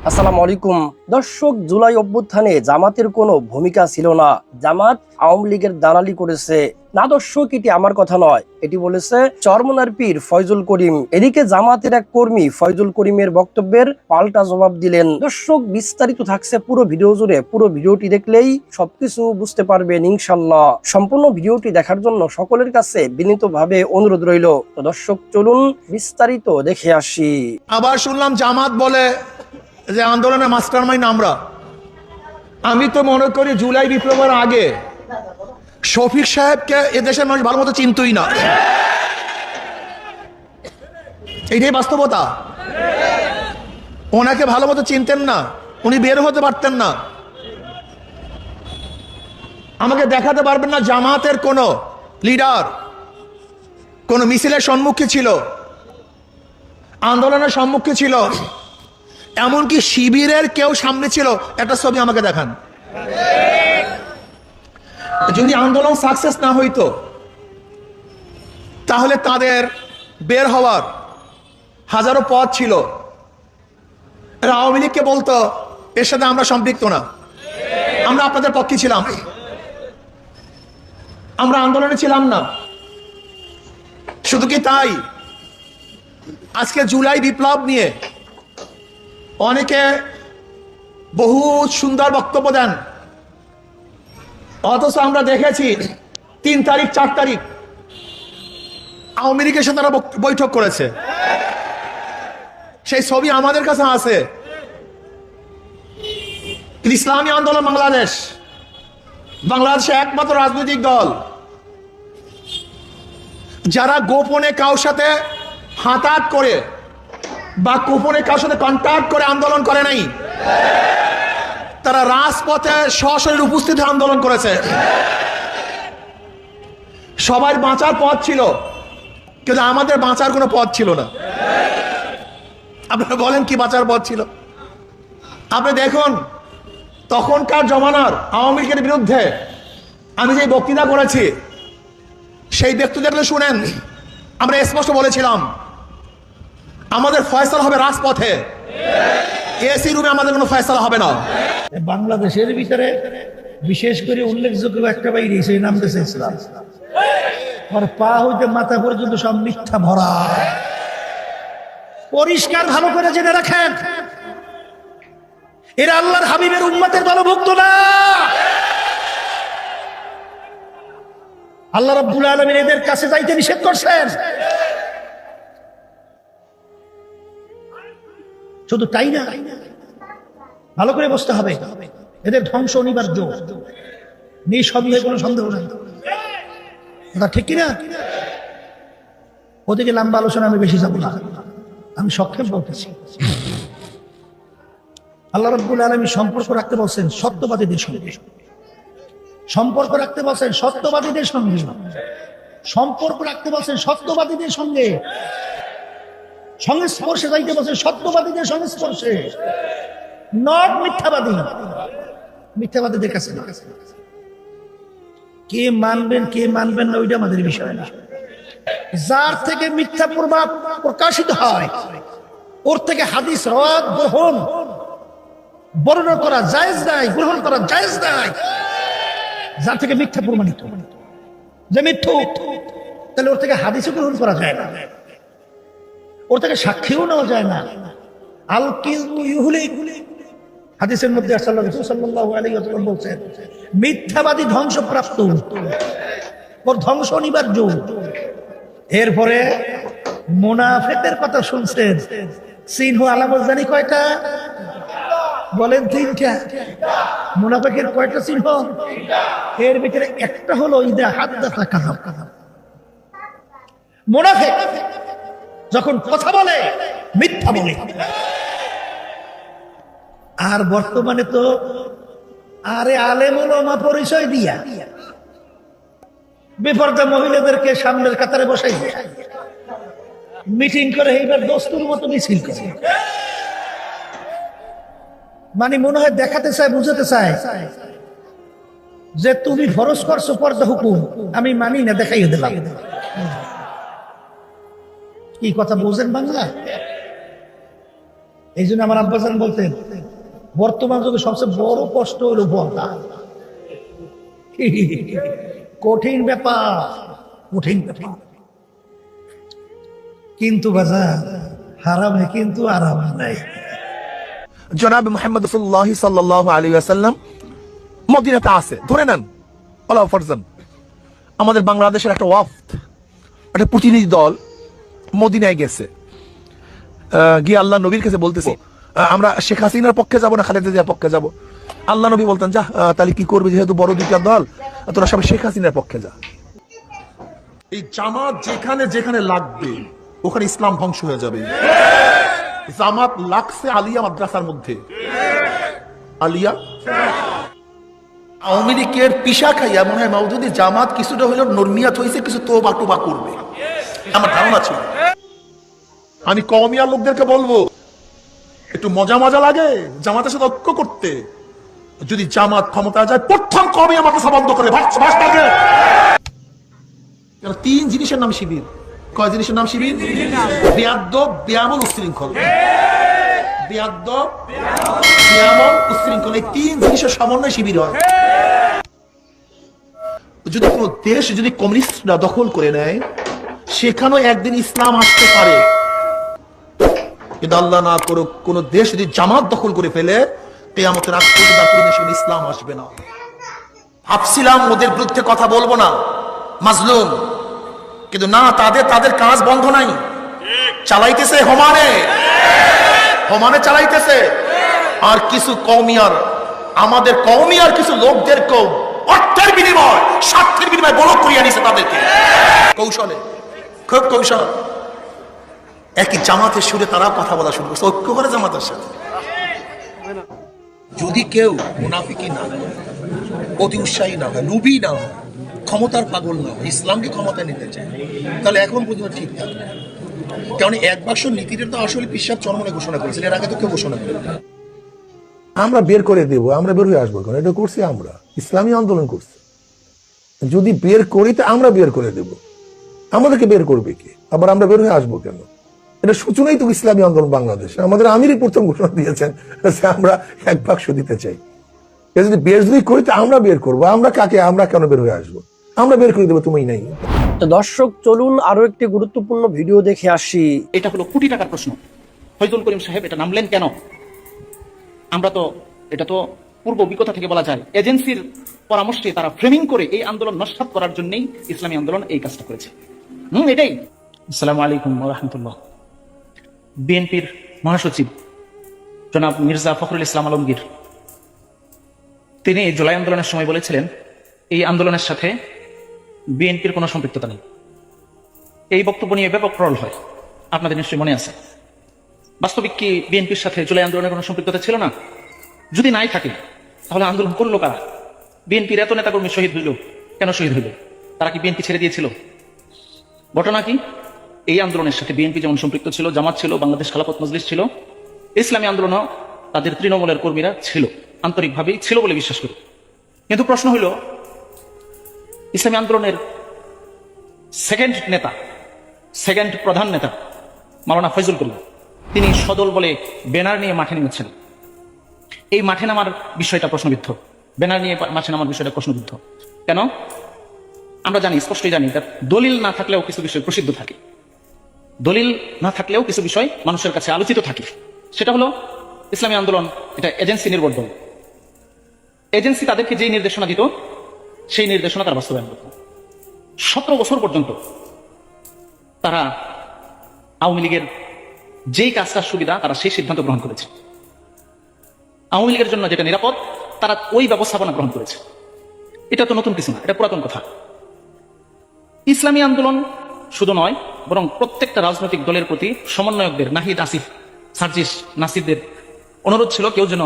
আসসালামু আলাইকুম দর্শক, জুলাই অভ্যুত্থানে জামাতের কোনো ভূমিকা ছিল না। জামাত আওয়ামী লীগের দালালি করেছে। না দর্শক, এটি আমার কথা নয়, এটি বলেছে চরমনার পীর ফয়জুল করিম। এদিকে জামাতের এক কর্মী ফয়জুল করিমের বক্তব্যের পাল্টা জবাব দিলেন। দর্শক, বিস্তারিত থাকছে পুরো ভিডিও জুড়ে। পুরো ভিডিওটি দেখলেই সবকিছু বুঝতে পারবেন ইনশাল্লাহ। সম্পূর্ণ ভিডিওটি দেখার জন্য সকলের কাছে বিনীতভাবে অনুরোধ রইল। তো দর্শক, চলুন বিস্তারিত দেখে আসি। আবার শুনলাম জামাত বলে যে আন্দোলনের মাস্টারমাইন্ড আমরা। আমি তো মনে করি জুলাই বিপ্লবের আগে শফিক সাহেবকে এদেশের মানুষ ভালো মতো চিনতই না। এইটাই বাস্তবতা। ওনাকে ভালো মতো চিনতেন না, উনি বের হতে পারতেন না। আমাকে দেখাতে পারবেন না জামাতের কোন লিডার কোন মিছিলের সম্মুখে ছিল, আন্দোলনের সম্মুখে ছিল, এমনকি শিবিরের কেউ সামনে ছিল। একটা ছবি আমাকে দেখান। যদি আন্দোলন সাকসেস না হইতো তাহলে তাদের বের হওয়ার হাজারো পথ ছিল। এরা আওয়ামী লীগকে বলতো এর সাথে আমরা সম্পৃক্ত না, আমরা আপনাদের পক্ষে ছিলাম, আমরা আন্দোলনে ছিলাম না। শুধু কি তাই, আজকে জুলাই বিপ্লব নিয়ে অনেকে বহু সুন্দর বক্তব্য দেন, অথচ আমরা দেখেছি 3 তারিখ 4 তারিখ আওয়ামী লীগের সাথে তারা বৈঠক করেছে। সেই ছবি আমাদের কাছে আছে। ইসলামী আন্দোলন বাংলাদেশে একমাত্র রাজনৈতিক দল যারা গোপনে কারোর সাথে হাতাহাত করে বা গোপনে কারোর সাথে কন্ট্যাক্ট করে আন্দোলন করে নাই। তারা রাজপথে সশরীরে উপস্থিত হয়ে আন্দোলন করেছে। সবার বাঁচার পথ ছিল, কিন্তু আমাদের বাঁচার কোনো পথ ছিল না। আপনারা বলেন কি বাঁচার পথ ছিল? আপনি দেখুন, তখনকার জমানার আওয়ামী লীগের বিরুদ্ধে আমি যে বক্তৃতা করেছি, সেই বক্তৃতাগুলো শুনেন। আমরা স্পষ্ট বলেছিলাম আমাদের ফয়সালা হবে রাজপথে, এসি রুমে আমাদের কোনো ফয়সালা হবে না। বাংলাদেশের ভিতরে বিশেষ করে উল্লেখযোগ্য একটা বাইরে সেই নাম দিয়েছে ইসলাম। আর পা হইতে মাথা পর্যন্ত সব মিথ্যা ভরা। পরিষ্কার ভালো করে জেনে রাখেন, এরা আল্লাহর হাবিবের উম্মতের দলভুক্ত না। আল্লাহ রাব্বুল আলামিন এদের কাছে যাইতে নিষেধ করছেন। শুধু তাই না, ভালো করে বসতে হবে, এদের ধ্বংস অনিবার্য, নিঃসন্দেহে কোনো সন্দেহ নাই। ঠিক কিনা? ওদিকে লম্বা আলোচনা আমি বেশি যাব না, আমি সক্ষম বলতেছি। আল্লাহ রাব্বুল আলামিন সম্পর্ক রাখতে বলছেন সত্যবাদীদের সঙ্গে, সম্পর্ক রাখতে বলছেন সত্যবাদীদের সঙ্গে, সম্পর্ক রাখতে বলছেন সত্যবাদীদের সঙ্গে, সংস্পর্শে যাইতে বলছেন সত্যবাদীদের সংস্পর্শে, নট মিথ্যাবাদী। মিথ্যাবাদীদের কাছে না। কে মানবেন কে মানবেন না ওইটা আমাদের বিষয় না। যার থেকে মিথ্যা প্রকাশিত হয় ওর থেকে হাদিস রাওয়াত গ্রহণ বর্ণনা করা জায়েজ নাই, গ্রহণ করা জায়েজ নাই। যার থেকে মিথ্যা প্রমাণিত যে মিথ্যুক, তাহলে ওর থেকে হাদিসও গ্রহণ করা যায় না, ওর থেকে সাক্ষীও নেওয়া যায় না। আল কিযবু ইউহলিক, হাদিসের মধ্যে রাসূলুল্লাহ সাল্লাল্লাহু আলাইহি ওয়াসাল্লাম বলেছেন মিথ্যাবাদী ধ্বংসপ্রাপ্ত, ওর ধ্বংস অনিবার্য। এরপরে মুনাফিকের কথা শুনছেন, চিহ্ন আলামত জানি কয়টা? বলেন 3টা। মুনাফিকের কয়টা চিহ্ন? এর ভিতরে একটা হলো ইদা হাদাসা কাযাব। মুনাফিক যখন কথা বলে মিথ্যা বলে। আর বর্তমানে তো আরে আলেম ওলামা পরিচয় দিয়া বেপরদা মহিলাদেরকে সামনের কাতারে বসাই মিটিং করে এইবার দস্তুর মতো মিছিল করে। মানে মনে হয় দেখাতে চায়, বুঝাতে চায় যে তুমি ফরজ করছো পর্দা হুকুম, আমি মানি না, দেখাইয়ে দিলাম। কি কথা বোঝেন বাংলা? এই জন্য আমার আব্বাজান বলতেন বর্তমান যুগে সবচেয়ে বড় কষ্ট হলো পর্দা। কঠিন ব্যাপার, কঠিন ব্যাপার। কিন্তু বাজার হারামে কিন্তু আরাম নাই। জনাব মুহাম্মদ রাসূলুল্লাহ সাল্লাল্লাহু আলাইহি ওয়াসাল্লাম মদিনাতে আছে, ধরে নেন ওলা ফরজান আমাদের বাংলাদেশের একটা ওয়াফদ, একটা প্রতিনিধি দল মদিনায় গেছে, গিয়ে আল্লাহ নবীর কাছে বলতেছে আমরা শেখ হাসিনার পক্ষে যাব না খালেদা জিয়ার পক্ষে যাব। আল্লাহ নবী বলতেন যা তাহলে কি করবে, যেহেতু বড় দুইটা দল, তোরা সবাই শেখ হাসিনার পক্ষে যা। এই জামাত যেখানে যেখানে লাগবে ওখানে ইসলাম ধ্বংস হয়ে যাবে। জামাত লাগছে আলিয়া মাদ্রাসার মধ্যে, আলিয়া আওয়ামী লীগের পিসা খাইয়া মনে হয় মাউদুদি জামাত কিছুটা হইলেও নর্মিয়াত হয়েছে, কিছু তোবা টোবা করবে আমার ধারণা ছিল। আমি কওমিয়া লোকদেরকে বলবো একটু মজা মজা লাগে জামাতের সাথে ঐক্য করতে, যদি জামাত ক্ষমতা যায় প্রথম কওমিয়া মাদ্রাসা বন্ধ করে ভাষটাকে। তিন জিনিসের নাম শিবির। কয় জিনিসের নাম শিবির? বেয়াদব, বেআমল, উশৃঙ্খল। বেয়াদব, বেআমল, উশৃঙ্খল, এই তিন জিনিসের সমন্বয় শিবির হয়। যদি কোনো দেশ যদি কমিউনিস্টরা দখল করে নেয় সেখানেও একদিন ইসলাম আসতে পারে, কিন্তু আল্লাহ না করুক কোন দেশ যদি জামাত দখল করে ফেলে কিয়ামতের আগ পর্যন্ত সেখানে ইসলাম আসবে না। ভাবছিলাম ওদের বিরুদ্ধে কথা বলবো না, মাজলুম, কিন্তু না, তাদের কাজ বন্ধ নাই, চালাইতেছে সমানে চালাইতেছে। আর কিছু কওমিয়ার, আমাদের কওমিয়ার কিছু লোকদেরকেও অর্থের বিনিময়, স্বার্থের বিনিময় বড় করিয়া নিছে তাদেরকে কৌশলে, খুব কৌশল। একই জামাতের সুরে তারাও কথা বলা শুরু করছে, ঐক্য করে জামাতের সাথে। যদি কেউ মুনাফিকি না হয়, অতি উৎসাহী না হয়, লুবি না হয়, ক্ষমতার পাগল না হয়, ইসলামকে ক্ষমতা নিতে চায়, তাহলে এখন পর্যন্ত ঠিক থাকবে। কারণ এক বাক্স নীতিটা তো আসলে পিসাব চরমনে ঘোষণা করেছিল, এর আগে তো কেউ ঘোষণা করে আমরা বের করে দেব, আমরা বের হয়ে আসবো, কারণ এটা করছি আমরা, ইসলামী আন্দোলন করছি। যদি বের করি তো আমরা বের করে দেব, আমাদেরকে বের করবে কে? আবার আমরা বের হয়ে আসবো কেন? এটা সূচনাই তো ইসলামী আন্দোলন বাংলাদেশ। আমাদের আমিরই প্রথম ঘোষণা দিয়েছেন যে আমরা এক বাক্স দিতে চাই। যদি বের যদি করি তো আমরা বের করবো, আমরা কাকে, আমরা কেন বের হয়ে আসবো? আমরা বের করে দেবো, তুমি নাই। তো দর্শক চলুন আরো একটি গুরুত্বপূর্ণ ভিডিও দেখে আসি। এটা হলো কোটি টাকার প্রশ্ন। ফয়জুল করিম সাহেব এটা নামলেন কেন? এটা তো পূর্ব অভিজ্ঞতা থেকে বলা যায়, এজেন্সির পরামর্শে তারা ফ্রেমিং করে এই আন্দোলন নস্যাৎ করার জন্যই ইসলামী আন্দোলন এই কাজটা করেছে। এটাই। আসসালামু আলাইকুম ওয়া রাহমাতুল্লাহ। বিএনপির মহাসচিব জনাব মির্জা ফখরুল ইসলাম আলমগীর তিনি জুলাই আন্দোলনের সময় বলেছিলেন এই আন্দোলনের সাথে বিএনপির কোনো সম্পৃক্ততা নেই। এই বক্তব্য নিয়ে ব্যাপক ট্রল হয়, আপনাদের নিশ্চয়ই মনে আছে। বাস্তবিক কি বিএনপির সাথে জুলাই আন্দোলনের কোনো সম্পৃক্ততা ছিল না? যদি নাই থাকে তাহলে আন্দোলন করলো কারা? বিএনপির এত নেতাকর্মী শহীদ হইল, কেন শহীদ হইল? তারা কি বিএনপি ছেড়ে দিয়েছিল? ঘটনা কি? এই আন্দোলনের সাথে বিএনপি যেমন সম্পৃক্ত ছিল, জামাত ছিল, বাংলাদেশ খেলাফত মজলিস ছিল, ইসলামী আন্দোলনও তাদের তৃণমূলের কর্মীরা ছিল, আন্তরিকভাবেই ছিল বলে বিশ্বাস করি। কিন্তু প্রশ্ন হইল, ইসলামী আন্দোলনের সেকেন্ড প্রধান নেতা মাওলানা ফয়জুল করিম তিনি সদল বলে ব্যানার নিয়ে মাঠে নেমেছেন। এই মাঠে নামার বিষয়টা প্রশ্নবিদ্ধ, ব্যানার নিয়ে মাঠে নামার বিষয়টা প্রশ্নবিদ্ধ। কেন? আমরা জানি, স্পষ্টই জানি, তার দলিল না থাকলেও কিছু বিষয় প্রসিদ্ধ থাকে, দলিল না থাকলেও কিছু বিষয় মানুষের কাছে আলোচিত থাকে। সেটা হলো ইসলামী আন্দোলন এটা এজেন্সি নির্ভর দল। এজেন্সি তাদেরকে যেই নির্দেশনা দিত সেই নির্দেশনা তারা বাস্তবায়ন করত। 17 বছর পর্যন্ত তারা আওয়ামী লীগের যেই কাজটার সুবিধা তারা সেই সিদ্ধান্ত গ্রহণ করেছে। আওয়ামী লীগের জন্য যেটা নিরাপদ তারা ওই ব্যবস্থাপনা গ্রহণ করেছে। এটা তো নতুন কিছু না, এটা পুরাতন কথা। ইসলামী আন্দোলন শুধু নয়, বরং প্রত্যেকটা রাজনৈতিক দলের প্রতি সমন্বয়কদের নাহিদ আসিফ, সার্জিস নাসিরদের অনুরোধ ছিল কেউ যেন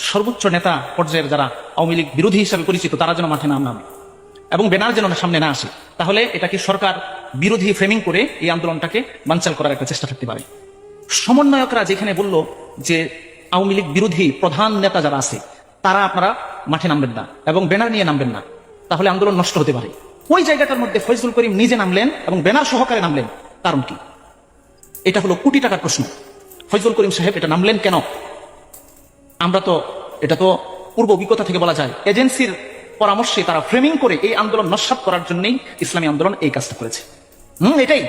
সর্বোচ্চ নেতা পর্যায়ের যারা আওয়ামী লীগ বিরোধী হিসাবে পরিচিত তারা যেন মাঠে নামে এবং ব্যানার যেন সামনে না আসে। তাহলে এটাকে সরকার বিরোধী ফ্রেমিং করে এই আন্দোলনটাকে বানচাল করার একটা চেষ্টা থাকতে পারে। সমন্বয়করা যেখানে বলল যে আওয়ামী লীগ বিরোধী প্রধান নেতা যারা আছে তারা আপনারা মাঠে নামবেন না এবং ব্যানার নিয়ে নামবেন না, তাহলে আন্দোলন নষ্ট হতে পারে, ওই জায়গাটার মধ্যে ফয়জুল করিম নিজে নামলেন এবং ব্যানার সহকারে নামলেন। কারণ কি? এটা হলো কোটি টাকার প্রশ্ন। ফয়জুল করিম সাহেব এটা নামলেন কেন? আমরা তো এটা তো পূর্ব অভিজ্ঞতা থেকে বলা যায়, এজেন্সির পরামর্শে তারা ফ্রেমিং করে এই আন্দোলন নস্যাৎ করার জন্যই ইসলামী আন্দোলন এই কাজটা করেছে। এটাই,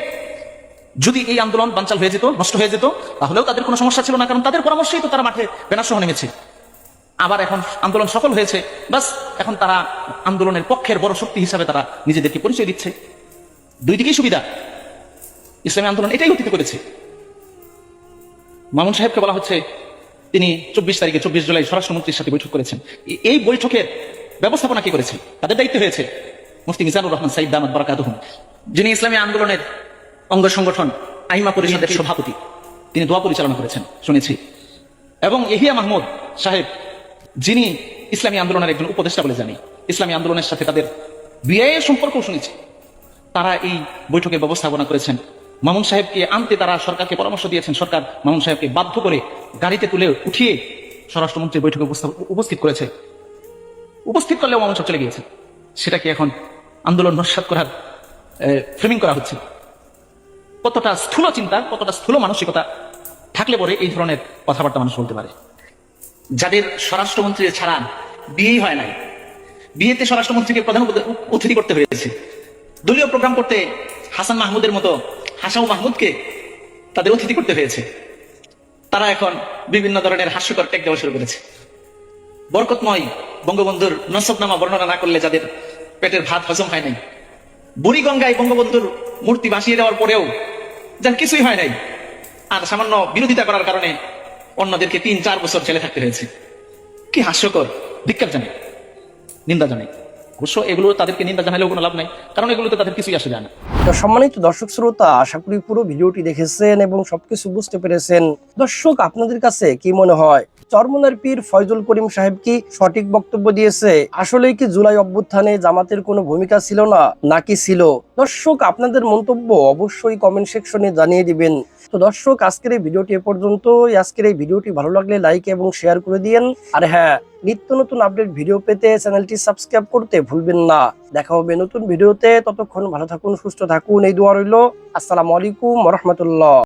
যদি এই আন্দোলন বানচাল হয়ে যেত, নষ্ট হয়ে যেত, তাহলেও তাদের কোনো সমস্যা ছিল না, কারণ তাদের পরামর্শেই তো তারা মাঠে ব্যানার সহ নেমেছে। আবার এখন আন্দোলন সফল হয়েছে, বাস এখন তারা আন্দোলনের পক্ষের বড় শক্তি হিসাবে তারা নিজেদেরকে পরিচয় দিচ্ছে। দুই দিকেই সুবিধা। ইসলামী আন্দোলন এটাই অতীতে করেছে। মামুন সাহেবকে বলা হচ্ছে তিনি 24 জুলাই স্বরাষ্ট্রমন্ত্রীর সাথে বৈঠক করেছেন। এই বৈঠকের ব্যবস্থাপনা কি করেছে? তাদের দায়িত্ব হয়েছে মুফতি মিজানুর রহমান সাইদ দামাত বারাকাতুহুম, যিনি ইসলামী আন্দোলনের অঙ্গ সংগঠন আইমা পরিষদের সভাপতি, তিনি দোয়া পরিচালনা করেছেন শুনেছি। এবং ইহিয়া মাহমুদ সাহেব, যিনি ইসলামী আন্দোলনের একজন উপদেষ্টা বলে জানি, ইসলামী আন্দোলনের সাথে তাদের বিয়ের সম্পর্কও শুনেছি, তারা এই বৈঠকের ব্যবস্থাপনা করেছেন। মামুন সাহেবকে আনতে তারা সরকারকে পরামর্শ দিয়েছেন। সরকার মামুন সাহেবকে বাধ্য করে গাড়িতে তুলে উঠিয়ে স্বরাষ্ট্রমন্ত্রীর বৈঠকে উপস্থিত করেছে। উপস্থিত করলেও মামুন সাহেব চলে গিয়েছে। সেটাকে এখন আন্দোলন নস্যাৎ করার ফ্রেমিং করা হচ্ছে। কতটা স্থূল চিন্তা, কতটা স্থূল মানসিকতা থাকলে পরে এই ধরনের কথাবার্তা মানুষ বলতে পারে। যাদের স্বরাষ্ট্রমন্ত্রী ছাড়া বিয়েই হয় নাই, বিয়েতে স্বরাষ্ট্রমন্ত্রীকে প্রধান অতিথি করতে হয়েছে। দলীয় প্রোগ্রাম করতে হাসান মাহমুদের মতো হাসাউ মাহমুদকে তাদের অতিথি করতে হয়েছে। তারা এখন বিভিন্ন ধরনের হাস্যকর টেক দেওয়া শুরু করেছে। বরকতময় বঙ্গবন্ধুর নসবনামা বর্ণনা না করলে যাদের পেটের ভাত হজম হয় নাই, বুড়িগঙ্গায় বঙ্গবন্ধুর মূর্তি ভাসিয়ে দেওয়ার পরেও যার কিছুই হয় নাই, আর সামান্য বিরোধিতা করার কারণে অন্যদেরকে 3-4 বছর জেলে থাকতে হয়েছে। কি হাস্যকর! ধিক্কার জানাই, নিন্দা জানাই। অবশ্য এগুলো তাদেরকে নিন্দা জানালেও কোনো লাভ নাই, কারণ এগুলোতে তাদের কিছুই আসে যায় না। তো সম্মানিত দর্শক শ্রোতা, আশা করি পুরো ভিডিওটি দেখেছেন এবং সবকিছু বুঝতে পেরেছেন। দর্শক, আপনাদের কাছে কি মনে হয়, চরমনার পীর ফয়জুল করিম সাহেব কি সঠিক বক্তব্য দিয়েছে? আসলেই কি জুলাই অভ্যুত্থানে জামাতের কোনো ভূমিকা ছিল না, নাকি ছিল? দর্শক, আপনাদের মন্তব্য অবশ্যই কমেন্ট সেকশনে জানিয়ে দিবেন। তো দর্শক, আজকের এই ভিডিওটি এ পর্যন্তই। আজকের এই ভিডিওটি ভালো লাগলে লাইক এবং শেয়ার করে দিয়েন। আর হ্যাঁ, নিত্য নতুন আপডেট ভিডিও পেতে চ্যানেলটি সাবস্ক্রাইব করতে ভুলবেন না। দেখা হবে নতুন ভিডিওতে। ততক্ষণ ভালো থাকুন, সুস্থ থাকুন, এই দোয়া রইল। আসসালামু আলাইকুম ওয়া রাহমাতুল্লাহ।